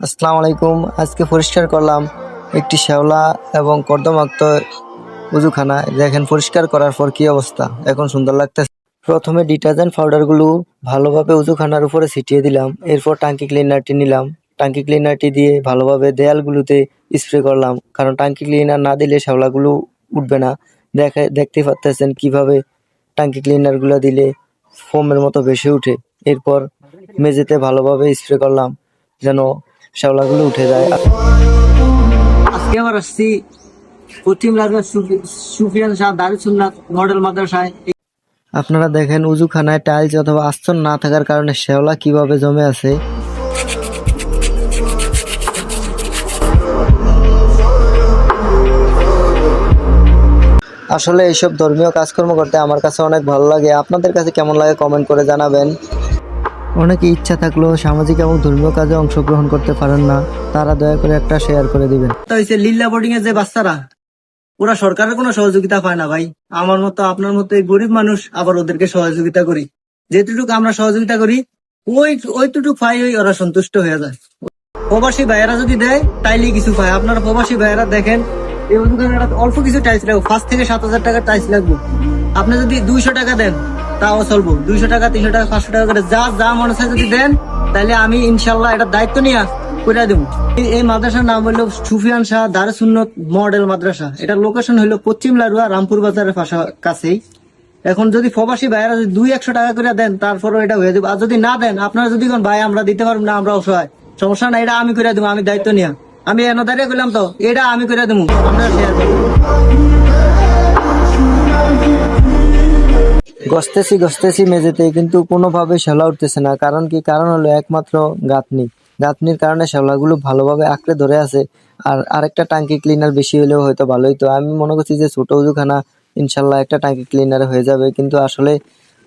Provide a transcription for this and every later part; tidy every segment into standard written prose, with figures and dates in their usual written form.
আসসালামু আলাইকুম। আজকে পরিষ্কার করলাম একটি শ্যাওলা এবং কর্দমাক্ত উজুখানা। দেখেন পরিষ্কার করার পর কি অবস্থা, এখন সুন্দর লাগতেছে। প্রথমে ডিটারজেন্ট পাউডারগুলো ভালোভাবে উজুখানার উপরে ছিটিয়ে দিলাম। এরপর টাঙ্কি ক্লিনারটি নিলাম। টাঙ্কি ক্লিনারটি দিয়ে ভালোভাবে দেয়ালগুলোতে স্প্রে করলাম, কারণ টাঙ্কি ক্লিনার না দিলে শ্যাওলাগুলো উঠবে না। দেখতে পাচ্ছেন কিভাবে টাঙ্কি ক্লিনারগুলো দিলে ফোমের মতো ভেসে উঠে। এরপর মেঝেতে ভালোভাবে স্প্রে করলাম যেন শ্যাওলাগুলো উঠে যায়। আজকে আবার আসছি পশ্চিম লালবাগ সুফিয়ান শাহ দারুস সুন্নাত মডেল মাদ্রাসায়। আপনারা দেখেন উজুখানায় টাইলস অথবা আস্তর না থাকার কারণে শ্যাওলা কিভাবে জমে আছে। আসলে এইসব ধর্মীয় কাজকর্ম করতে আমার কাছে অনেক ভালো লাগে। আপনাদের কাছে কেমন লাগে কমেন্ট করে জানাবেন। অনেকে ইচ্ছা থাকলেও সামাজিক এবং ধর্মীয় কাজে অংশগ্রহণ করতে পারেন না, তারা দয়া করে একটা শেয়ার করে দিবেন। লিল্লা বোর্ডিং এর যে বাচ্চারা, ওরা সরকারের কোনো সহযোগিতা পায় না ভাই। আমার মতো আপনার মতো এই গরিব মানুষ আবার ওদেরকে সহযোগিতা করি। যেটুকু আমরা সহযোগিতা করি ওইটুকু পাই, ওরা সন্তুষ্ট হয়ে যায়। প্রবাসী ভাইয়েরা যদি দেয় তাইলে কিছু পায়। আপনারা প্রবাসী ভাইয়েরা দেখেন, এই দোকানে অল্প কিছু টাইলস লাগবে, 5 থেকে 7,000 টাকার টাইলস লাগবে। আপনি যদি 200 টাকা দেন তাও চলবো। 200 টাকা, 300 টাকা, 500 টাকা করে যা মনে হয় যদি দেন, তাহলে আমি ইনশাল্লাহ এটা দায়িত্ব নিয়ে করে দেবো। এই মাদ্রাসার নাম হলো সুফিয়ান শাহ দারুস সুন্নাত মডেল মাদ্রাসা। এটার লোকেশন হলো পশ্চিম লারুয়া রামপুর বাজারের কাছেই। এখন যদি প্রবাসী ভাইয়েরা যদি 200-100 টাকা করে দেন, তারপরও এটা হয়ে যাবে। আর যদি না দেন, আপনারা যদি কোন ভাই আমরা দিতে পারবো না, আমরা অসহায়, সমস্যা না, এটা আমি করে দেবো, আমি দায়িত্ব নিয়ে। আমি এনে দাঁড়িয়ে করলাম তো, এটা আমি করে দেবো, আমরা শেয়ার করবো। গসতেছি মেঝেতে, কিন্তু কোনোভাবে শ্যাওলা উঠতেছে না। কারণ কি? কারণ হলো একমাত্র গাঁথনির কারণে শ্যাওলাগুলো ভালোভাবে আঁকড়ে ধরে আছে। আর আরেকটা টাঙ্কি ক্লিনার বেশি হলেও হয়তো ভালোই। তো আমি মনে করছি যে ছোট উজুখানা ইনশাল্লাহ একটা টাঙ্কি ক্লিনারে হয়ে যাবে, কিন্তু আসলে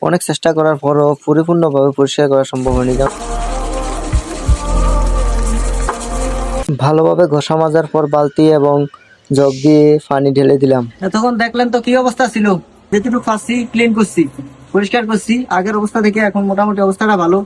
অনেক চেষ্টা করার পরও পরিপূর্ণভাবে পরিষ্কার করা সম্ভব হয়নি। ভালোভাবে ঘষা মাজার পর বালতি এবং জগ দিয়ে পানি ঢেলে দিলাম। তখন দেখলেন তো কি অবস্থা ছিল। যেটুকু ফার্স্ট ক্লিন করছি, পরিষ্কার করছি, আগের অবস্থা থেকে এখন মোটামুটি অবস্থাটা ভালো।